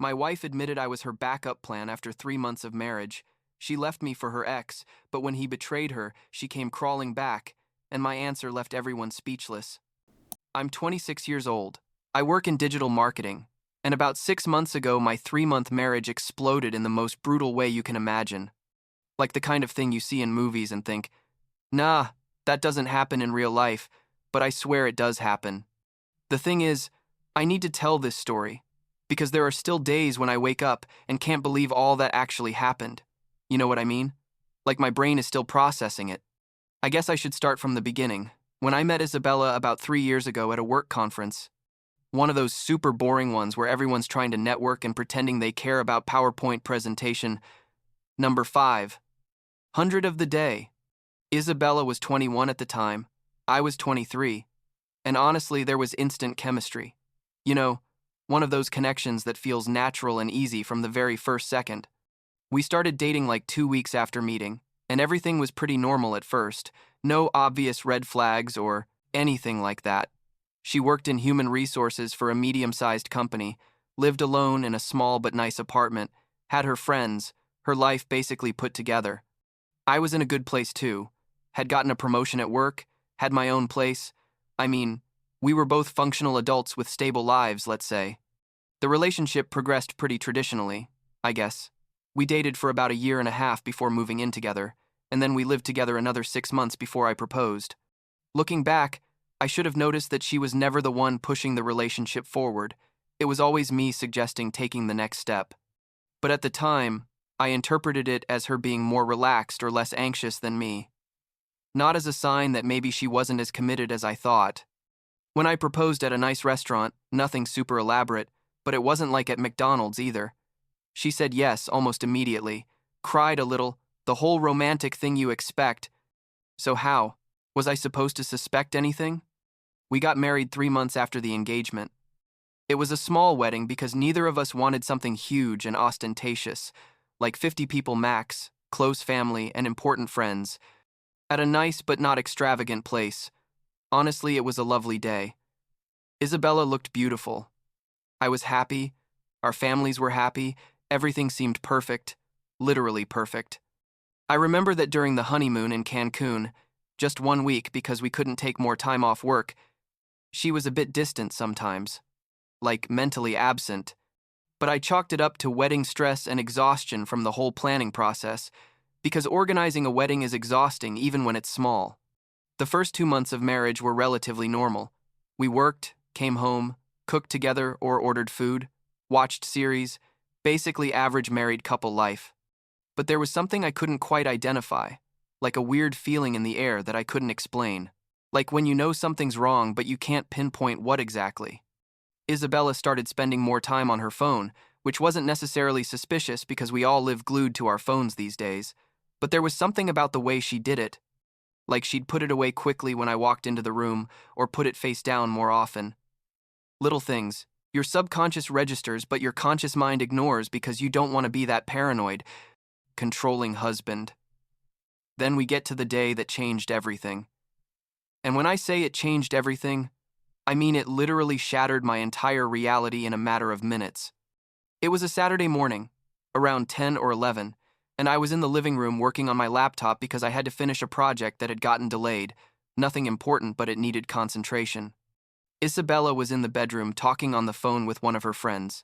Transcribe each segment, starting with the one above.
My wife admitted I was her backup plan after 3 months of marriage. She left me for her ex, but when he betrayed her, she came crawling back, and my answer left everyone speechless. I'm 26 years old. I work in digital marketing, and about 6 months ago, my 3 month marriage exploded in the most brutal way you can imagine. Like the kind of thing you see in movies and think, nah, that doesn't happen in real life, but I swear it does happen. The thing is, I need to tell this story, because there are still days when I wake up and can't believe all that actually happened. You know what I mean? Like my brain is still processing it. I guess I should start from the beginning. When I met Isabella about 3 years ago at a work conference, one of those super boring ones where everyone's trying to network and pretending they care about PowerPoint presentation. Number 5. 100 of the day. Isabella was 21 at the time. I was 23. And honestly, there was instant chemistry. You know, one of those connections that feels natural and easy from the very first second. We started dating like 2 weeks after meeting, and everything was pretty normal at first. No obvious red flags or anything like that. She worked in human resources for a medium-sized company, lived alone in a small but nice apartment, had her friends, her life basically put together. I was in a good place too. Had gotten a promotion at work, had my own place. I mean, we were both functional adults with stable lives, let's say. The relationship progressed pretty traditionally, I guess. We dated for about a year and a half before moving in together, and then we lived together another 6 months before I proposed. Looking back, I should have noticed that she was never the one pushing the relationship forward. It was always me suggesting taking the next step. But at the time, I interpreted it as her being more relaxed or less anxious than me. Not as a sign that maybe she wasn't as committed as I thought. When I proposed at a nice restaurant, nothing super elaborate, but it wasn't like at McDonald's either. She said yes almost immediately, cried a little, the whole romantic thing you expect. So how? Was I supposed to suspect anything? We got married 3 months after the engagement. It was a small wedding because neither of us wanted something huge and ostentatious, like 50 people max, close family, and important friends, at a nice but not extravagant place. Honestly, it was a lovely day. Isabella looked beautiful. I was happy. Our families were happy. Everything seemed perfect, literally perfect. I remember that during the honeymoon in Cancun, just 1 week because we couldn't take more time off work, she was a bit distant sometimes, like mentally absent. But I chalked it up to wedding stress and exhaustion from the whole planning process, because organizing a wedding is exhausting even when it's small. The first 2 months of marriage were relatively normal. We worked, came home, cooked together or ordered food, watched series, basically average married couple life. But there was something I couldn't quite identify, like a weird feeling in the air that I couldn't explain. Like when you know something's wrong but you can't pinpoint what exactly. Isabella started spending more time on her phone, which wasn't necessarily suspicious because we all live glued to our phones these days, but there was something about the way she did it. Like she'd put it away quickly when I walked into the room, or put it face down more often. Little things. Your subconscious registers, but your conscious mind ignores because you don't want to be that paranoid, controlling husband. Then we get to the day that changed everything. And when I say it changed everything, I mean it literally shattered my entire reality in a matter of minutes. It was a Saturday morning, around 10 or 11, and I was in the living room working on my laptop because I had to finish a project that had gotten delayed. Nothing important, but it needed concentration. Isabella was in the bedroom talking on the phone with one of her friends.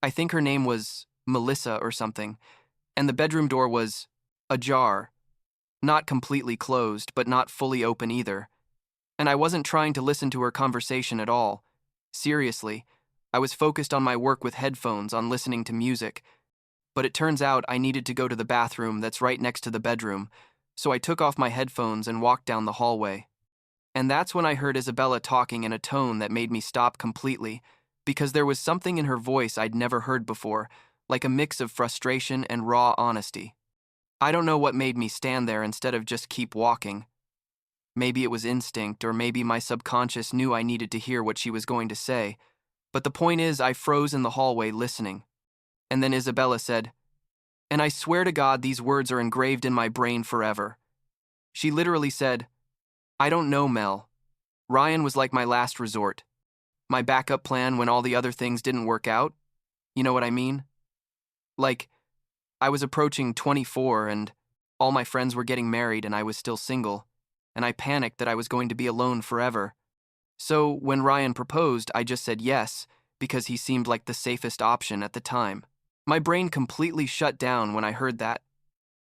I think her name was Melissa or something, and the bedroom door was ajar. Not completely closed, but not fully open either. And I wasn't trying to listen to her conversation at all. Seriously, I was focused on my work with headphones on listening to music. But it turns out I needed to go to the bathroom that's right next to the bedroom, so I took off my headphones and walked down the hallway. And that's when I heard Isabella talking in a tone that made me stop completely, because there was something in her voice I'd never heard before, like a mix of frustration and raw honesty. I don't know what made me stand there instead of just keep walking. Maybe it was instinct, or maybe my subconscious knew I needed to hear what she was going to say, but the point is I froze in the hallway listening. And then Isabella said, and I swear to God these words are engraved in my brain forever. She literally said, I don't know, Mel. Ryan was like my last resort. My backup plan when all the other things didn't work out. You know what I mean? Like, I was approaching 24 and all my friends were getting married and I was still single, and I panicked that I was going to be alone forever. So when Ryan proposed, I just said yes, because he seemed like the safest option at the time. My brain completely shut down when I heard that.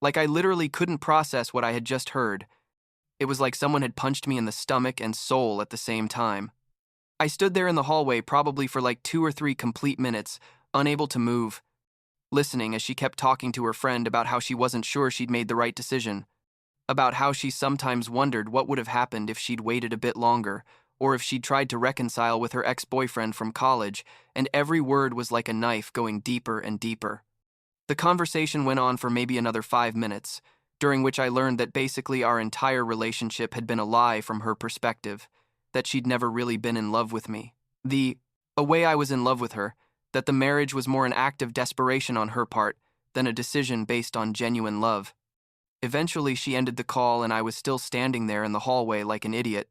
Like I literally couldn't process what I had just heard. It was like someone had punched me in the stomach and soul at the same time. I stood there in the hallway probably for like 2 or 3 complete minutes, unable to move, listening as she kept talking to her friend about how she wasn't sure she'd made the right decision, about how she sometimes wondered what would have happened if she'd waited a bit longer, or if she'd tried to reconcile with her ex-boyfriend from college, and every word was like a knife going deeper and deeper. The conversation went on for maybe another 5 minutes, during which I learned that basically our entire relationship had been a lie from her perspective, that she'd never really been in love with me. A way I was in love with her, that the marriage was more an act of desperation on her part than a decision based on genuine love. Eventually, she ended the call and I was still standing there in the hallway like an idiot,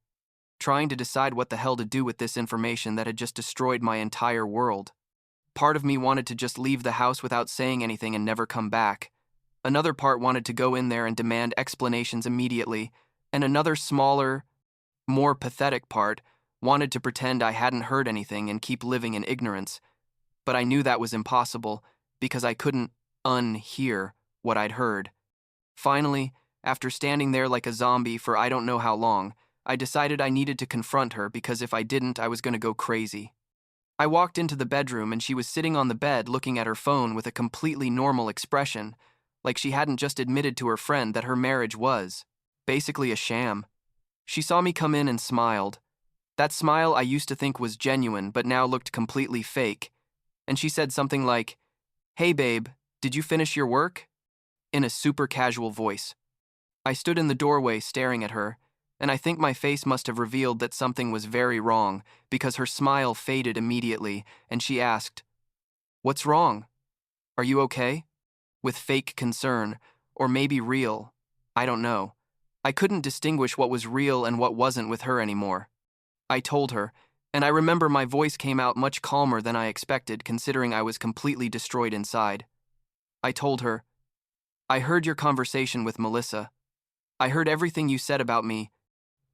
trying to decide what the hell to do with this information that had just destroyed my entire world. Part of me wanted to just leave the house without saying anything and never come back. Another part wanted to go in there and demand explanations immediately, and another smaller, more pathetic part wanted to pretend I hadn't heard anything and keep living in ignorance. But I knew that was impossible because I couldn't unhear what I'd heard. Finally, after standing there like a zombie for I don't know how long, I decided I needed to confront her because if I didn't, I was going to go crazy. I walked into the bedroom and she was sitting on the bed looking at her phone with a completely normal expression, like she hadn't just admitted to her friend that her marriage was basically a sham. She saw me come in and smiled. That smile I used to think was genuine but now looked completely fake. And she said something like, "Hey babe, did you finish your work?" in a super casual voice. I stood in the doorway staring at her, and I think my face must have revealed that something was very wrong because her smile faded immediately and she asked, "What's wrong? Are you okay?" With fake concern, or maybe real. I don't know. I couldn't distinguish what was real and what wasn't with her anymore. I told her, and I remember my voice came out much calmer than I expected considering I was completely destroyed inside. I told her, "I heard your conversation with Melissa. I heard everything you said about me,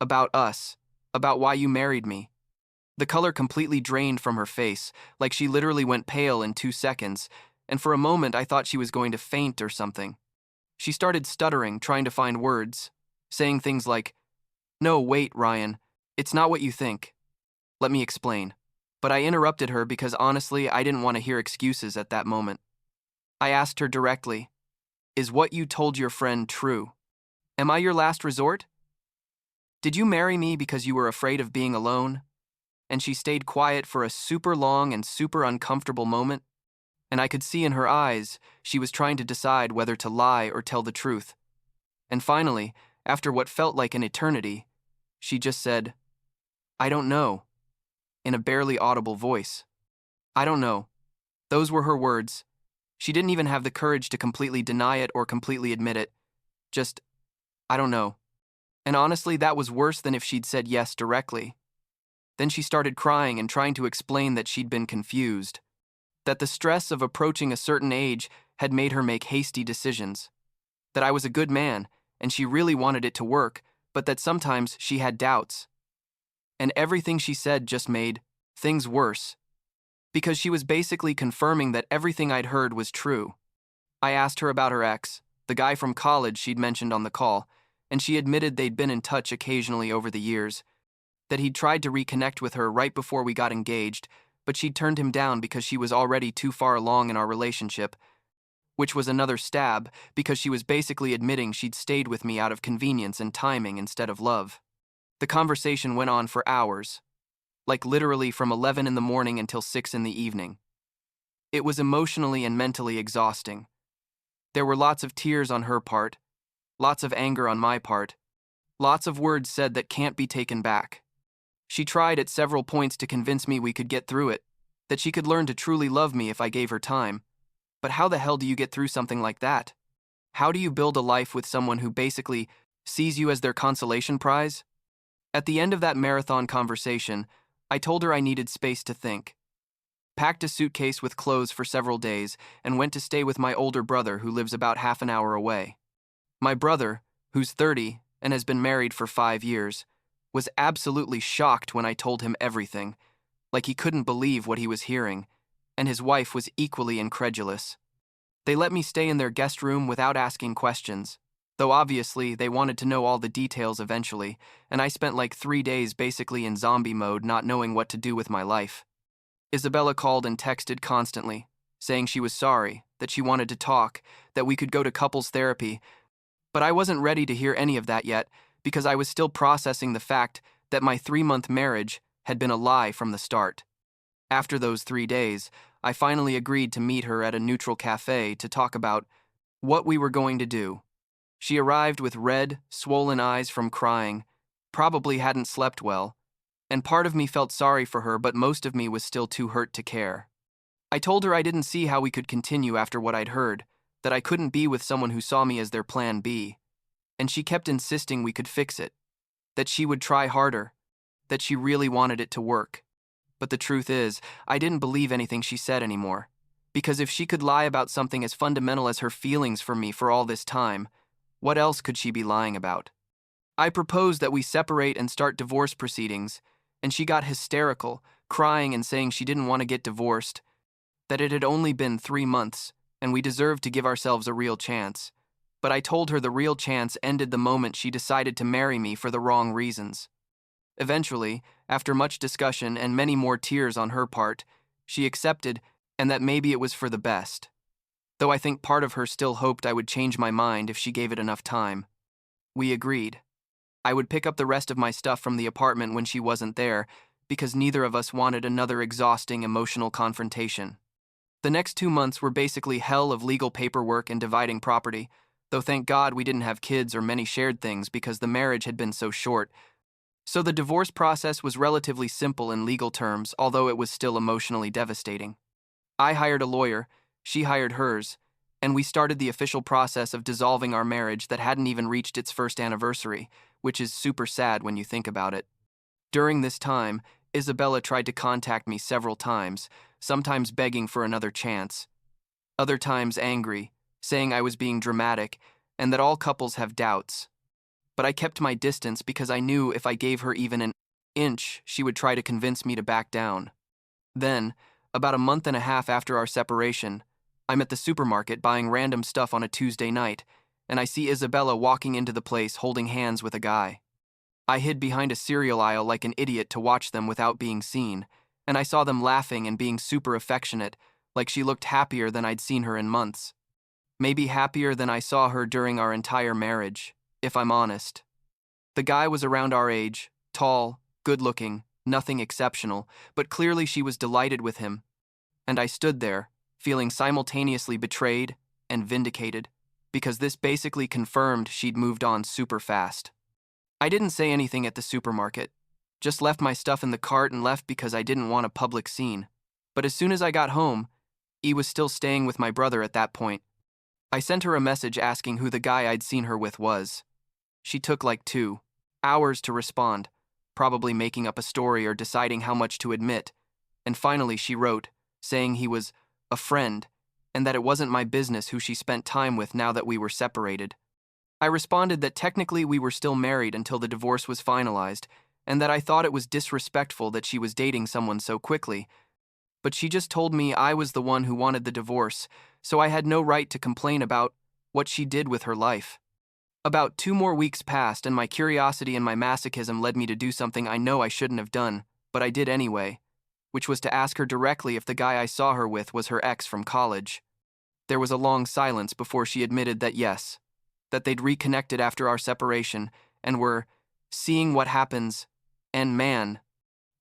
about us, about why you married me." The color completely drained from her face, like she literally went pale in 2 seconds, and for a moment I thought she was going to faint or something. She started stuttering, trying to find words, saying things like, "No, wait, Ryan, it's not what you think. Let me explain." But I interrupted her because honestly, I didn't want to hear excuses at that moment. I asked her directly, "Is what you told your friend true? Am I your last resort? Did you marry me because you were afraid of being alone?" And she stayed quiet for a super long and super uncomfortable moment, and I could see in her eyes she was trying to decide whether to lie or tell the truth. And finally, after what felt like an eternity, she just said, "I don't know," in a barely audible voice. I don't know. Those were her words. She didn't even have the courage to completely deny it or completely admit it. Just, "I don't know." And honestly, that was worse than if she'd said yes directly. Then she started crying and trying to explain that she'd been confused, that the stress of approaching a certain age had made her make hasty decisions, that I was a good man and she really wanted it to work, but that sometimes she had doubts. And everything she said just made things worse, because she was basically confirming that everything I'd heard was true. I asked her about her ex, the guy from college she'd mentioned on the call, and she admitted they'd been in touch occasionally over the years, that he'd tried to reconnect with her right before we got engaged, but she'd turned him down because she was already too far along in our relationship, which was another stab because she was basically admitting she'd stayed with me out of convenience and timing instead of love. The conversation went on for hours, like literally from 11 in the morning until 6 in the evening. It was emotionally and mentally exhausting. There were lots of tears on her part, lots of anger on my part, lots of words said that can't be taken back. She tried at several points to convince me we could get through it, that she could learn to truly love me if I gave her time. But how the hell do you get through something like that? How do you build a life with someone who basically sees you as their consolation prize? At the end of that marathon conversation, I told her I needed space to think. packed a suitcase with clothes for several days, and went to stay with my older brother who lives about half an hour away. My brother, who's 30 and has been married for 5 years, was absolutely shocked when I told him everything, like he couldn't believe what he was hearing, and his wife was equally incredulous. They let me stay in their guest room without asking questions, though obviously they wanted to know all the details eventually, and I spent like 3 days basically in zombie mode, not knowing what to do with my life. Isabella called and texted constantly, saying she was sorry, that she wanted to talk, that we could go to couples therapy, but I wasn't ready to hear any of that yet because I was still processing the fact that my 3-month marriage had been a lie from the start. After those 3 days, I finally agreed to meet her at a neutral cafe to talk about what we were going to do. She arrived with red, swollen eyes from crying, probably hadn't slept well, and part of me felt sorry for her, but most of me was still too hurt to care. I told her I didn't see how we could continue after what I'd heard, that I couldn't be with someone who saw me as their plan B, and she kept insisting we could fix it, that she would try harder, that she really wanted it to work. But the truth is, I didn't believe anything she said anymore, because if she could lie about something as fundamental as her feelings for me for all this time, what else could she be lying about? I proposed that we separate and start divorce proceedings, and she got hysterical, crying and saying she didn't want to get divorced, that it had only been 3 months, and we deserved to give ourselves a real chance. But I told her the real chance ended the moment she decided to marry me for the wrong reasons. Eventually, after much discussion and many more tears on her part, she accepted, and that maybe it was for the best. Though I think part of her still hoped I would change my mind if she gave it enough time. We agreed. I would pick up the rest of my stuff from the apartment when she wasn't there, because neither of us wanted another exhausting emotional confrontation. The next 2 months were basically hell of legal paperwork and dividing property, though thank God we didn't have kids or many shared things because the marriage had been so short. So the divorce process was relatively simple in legal terms, although it was still emotionally devastating. I hired a lawyer, she hired hers, and we started the official process of dissolving our marriage that hadn't even reached its first anniversary, which is super sad when you think about it. During this time, Isabella tried to contact me several times, sometimes begging for another chance, other times angry, saying I was being dramatic and that all couples have doubts. But I kept my distance because I knew if I gave her even an inch, she would try to convince me to back down. Then, about a month and a half after our separation, I'm at the supermarket buying random stuff on a Tuesday night, and I see Isabella walking into the place holding hands with a guy. I hid behind a cereal aisle like an idiot to watch them without being seen, and I saw them laughing and being super affectionate, like she looked happier than I'd seen her in months. Maybe happier than I saw her during our entire marriage, if I'm honest. The guy was around our age, tall, good-looking, nothing exceptional, but clearly she was delighted with him. And I stood there, feeling simultaneously betrayed and vindicated, because this basically confirmed she'd moved on super fast. I didn't say anything at the supermarket, just left my stuff in the cart and left because I didn't want a public scene. But as soon as I got home, E was still staying with my brother at that point. I sent her a message asking who the guy I'd seen her with was. She took like 2 hours to respond, probably making up a story or deciding how much to admit, and finally she wrote, saying he was a friend, and that it wasn't my business who she spent time with now that we were separated. I responded that technically we were still married until the divorce was finalized, and that I thought it was disrespectful that she was dating someone so quickly, but she just told me I was the one who wanted the divorce, so I had no right to complain about what she did with her life. About 2 more weeks passed, and my curiosity and my masochism led me to do something I know I shouldn't have done, but I did anyway, which was to ask her directly if the guy I saw her with was her ex from college. There was a long silence before she admitted that yes, that they'd reconnected after our separation and were seeing what happens, and man,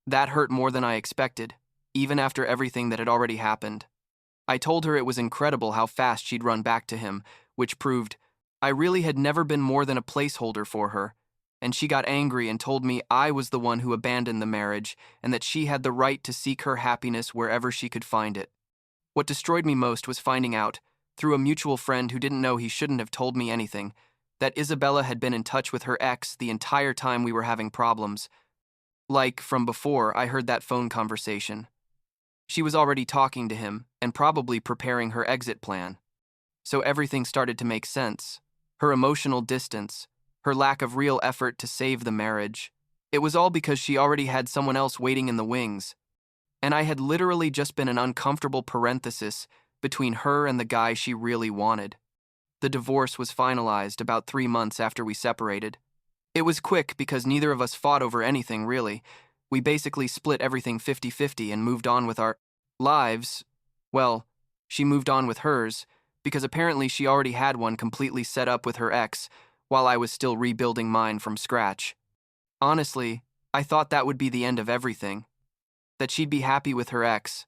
that hurt more than I expected, even after everything that had already happened. I told her it was incredible how fast she'd run back to him, which proved I really had never been more than a placeholder for her, and she got angry and told me I was the one who abandoned the marriage and that she had the right to seek her happiness wherever she could find it. What destroyed me most was finding out, through a mutual friend who didn't know he shouldn't have told me anything, that Isabella had been in touch with her ex the entire time we were having problems. Like, from before I heard that phone conversation. She was already talking to him and probably preparing her exit plan. So everything started to make sense. Her emotional distance, her lack of real effort to save the marriage. It was all because she already had someone else waiting in the wings. And I had literally just been an uncomfortable parenthesis between her and the guy she really wanted. The divorce was finalized about 3 months after we separated. It was quick because neither of us fought over anything, really. We basically split everything 50-50 and moved on with our lives. Well, she moved on with hers, because apparently she already had one completely set up with her ex, while I was still rebuilding mine from scratch. Honestly, I thought that would be the end of everything. That she'd be happy with her ex.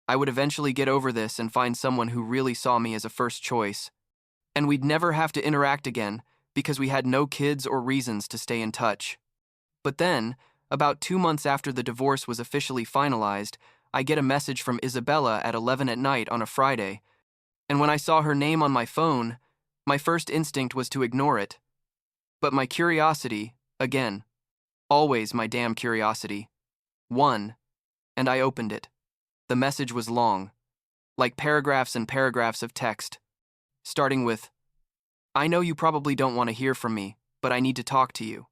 I would eventually get over this and find someone who really saw me as a first choice. And we'd never have to interact again, because we had no kids or reasons to stay in touch. But then, about 2 months after the divorce was officially finalized, I get a message from Isabella at 11 at night on a Friday, and when I saw her name on my phone, my first instinct was to ignore it. But my curiosity, again, always my damn curiosity, won, and I opened it. The message was long, like paragraphs and paragraphs of text, starting with, "I know you probably don't want to hear from me, but I need to talk to you,"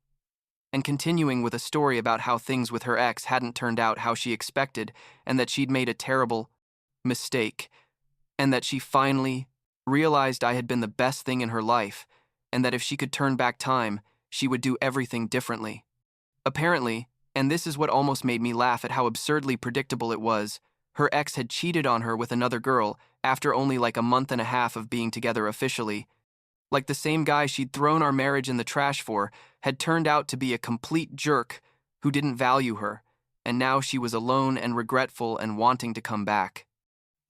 and continuing with a story about how things with her ex hadn't turned out how she expected and that she'd made a terrible mistake, and that she finally realized I had been the best thing in her life, and that if she could turn back time, she would do everything differently. Apparently, and this is what almost made me laugh at how absurdly predictable it was, her ex had cheated on her with another girl after only like a month and a half of being together officially. Like the same guy she'd thrown our marriage in the trash for had turned out to be a complete jerk who didn't value her, and now she was alone and regretful and wanting to come back.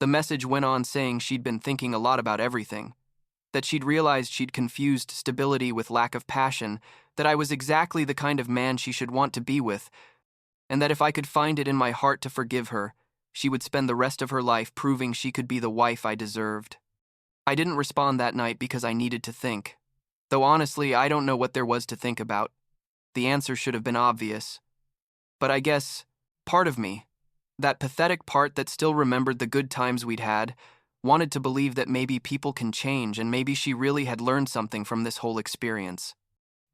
The message went on saying she'd been thinking a lot about everything, that she'd realized she'd confused stability with lack of passion, that I was exactly the kind of man she should want to be with, and that if I could find it in my heart to forgive her, she would spend the rest of her life proving she could be the wife I deserved. I didn't respond that night because I needed to think. Though honestly, I don't know what there was to think about. The answer should have been obvious. But I guess, part of me, that pathetic part that still remembered the good times we'd had, wanted to believe that maybe people can change and maybe she really had learned something from this whole experience.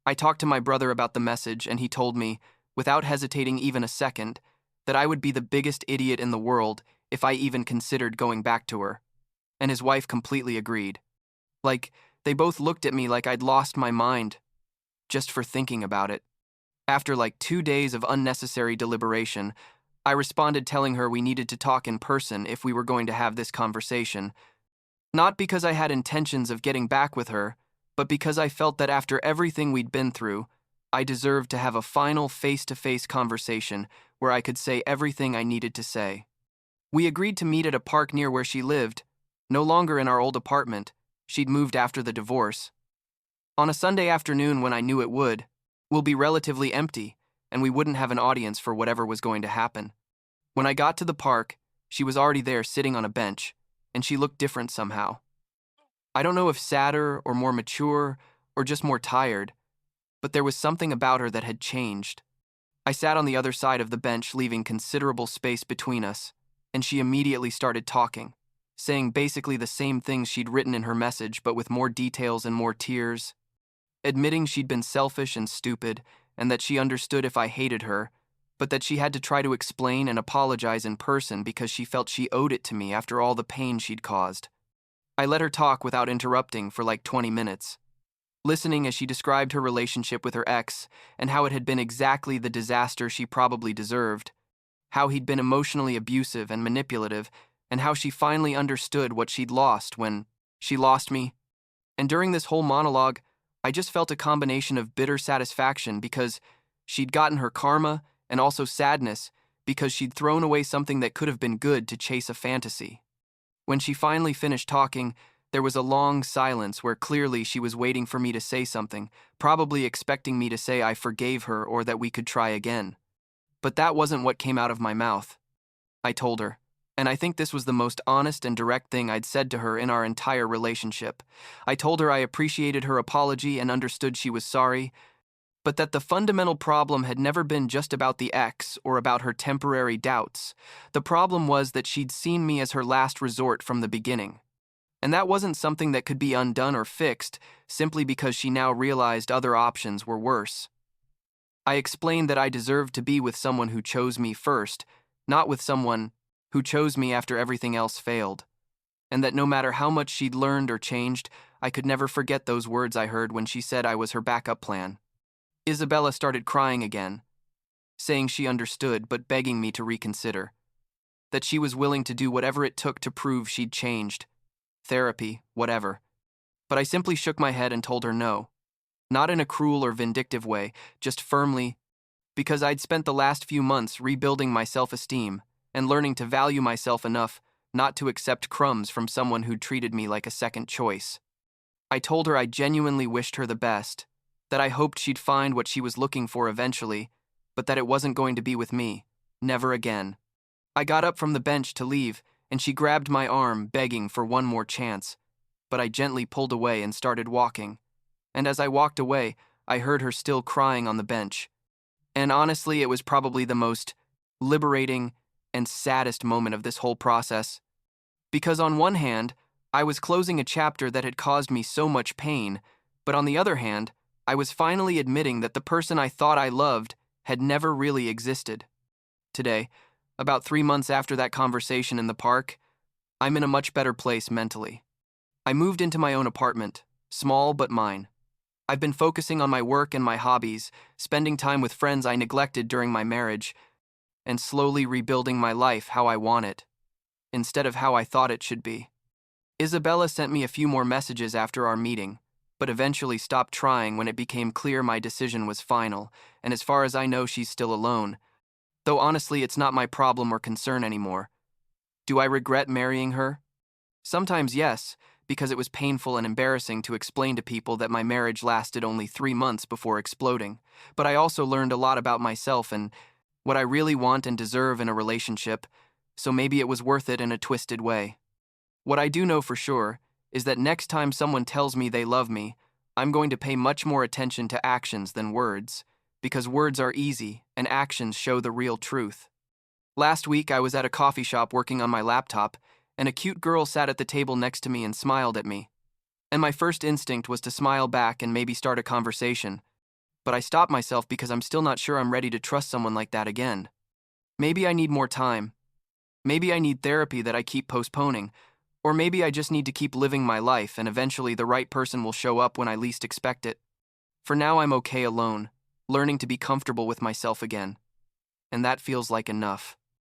I talked to my brother about the message and he told me, without hesitating even a second, that I would be the biggest idiot in the world if I even considered going back to her. And his wife completely agreed. Like, they both looked at me like I'd lost my mind, just for thinking about it. After like 2 days of unnecessary deliberation, I responded telling her we needed to talk in person if we were going to have this conversation. Not because I had intentions of getting back with her, but because I felt that after everything we'd been through, I deserved to have a final face-to-face conversation where I could say everything I needed to say. We agreed to meet at a park near where she lived, no longer in our old apartment. She'd moved after the divorce. On a Sunday afternoon when I knew it will be relatively empty, and we wouldn't have an audience for whatever was going to happen. When I got to the park, she was already there sitting on a bench, and she looked different somehow. I don't know if sadder or more mature or just more tired, but there was something about her that had changed. I sat on the other side of the bench, leaving considerable space between us, and she immediately started talking, saying basically the same things she'd written in her message, but with more details and more tears. Admitting she'd been selfish and stupid, and that she understood if I hated her, but that she had to try to explain and apologize in person because she felt she owed it to me after all the pain she'd caused. I let her talk without interrupting for like 20 minutes, listening as she described her relationship with her ex and how it had been exactly the disaster she probably deserved, how he'd been emotionally abusive and manipulative, and how she finally understood what she'd lost when she lost me. And during this whole monologue, I just felt a combination of bitter satisfaction because she'd gotten her karma and also sadness because she'd thrown away something that could have been good to chase a fantasy. When she finally finished talking, there was a long silence where clearly she was waiting for me to say something, probably expecting me to say I forgave her or that we could try again. But that wasn't what came out of my mouth. I told her, and I think this was the most honest and direct thing I'd said to her in our entire relationship. I told her I appreciated her apology and understood she was sorry, but that the fundamental problem had never been just about the ex or about her temporary doubts. The problem was that she'd seen me as her last resort from the beginning. And that wasn't something that could be undone or fixed simply because she now realized other options were worse. I explained that I deserved to be with someone who chose me first, not with someone who chose me after everything else failed, and that no matter how much she'd learned or changed, I could never forget those words I heard when she said I was her backup plan. Isabella started crying again, saying she understood but begging me to reconsider, that she was willing to do whatever it took to prove she'd changed. Therapy, whatever. But I simply shook my head and told her no. Not in a cruel or vindictive way, just firmly, because I'd spent the last few months rebuilding my self-esteem and learning to value myself enough not to accept crumbs from someone who'd treated me like a second choice. I told her I genuinely wished her the best, that I hoped she'd find what she was looking for eventually, but that it wasn't going to be with me, never again. I got up from the bench to leave, and she grabbed my arm, begging for one more chance, but I gently pulled away and started walking. And as I walked away, I heard her still crying on the bench. And honestly, it was probably the most liberating and saddest moment of this whole process. Because on one hand, I was closing a chapter that had caused me so much pain, but on the other hand, I was finally admitting that the person I thought I loved had never really existed. Today, about 3 months after that conversation in the park, I'm in a much better place mentally. I moved into my own apartment, small but mine. I've been focusing on my work and my hobbies, spending time with friends I neglected during my marriage, and slowly rebuilding my life how I want it, instead of how I thought it should be. Isabella sent me a few more messages after our meeting, but eventually stopped trying when it became clear my decision was final, and as far as I know, she's still alone. Though honestly, it's not my problem or concern anymore. Do I regret marrying her? Sometimes yes, because it was painful and embarrassing to explain to people that my marriage lasted only 3 months before exploding. But I also learned a lot about myself and what I really want and deserve in a relationship, so maybe it was worth it in a twisted way. What I do know for sure is that next time someone tells me they love me, I'm going to pay much more attention to actions than words, because words are easy and actions show the real truth. Last week, I was at a coffee shop working on my laptop, and a cute girl sat at the table next to me and smiled at me. And my first instinct was to smile back and maybe start a conversation, but I stopped myself because I'm still not sure I'm ready to trust someone like that again. Maybe I need more time. Maybe I need therapy that I keep postponing, or maybe I just need to keep living my life and eventually the right person will show up when I least expect it. For now, I'm okay alone, learning to be comfortable with myself again. And that feels like enough.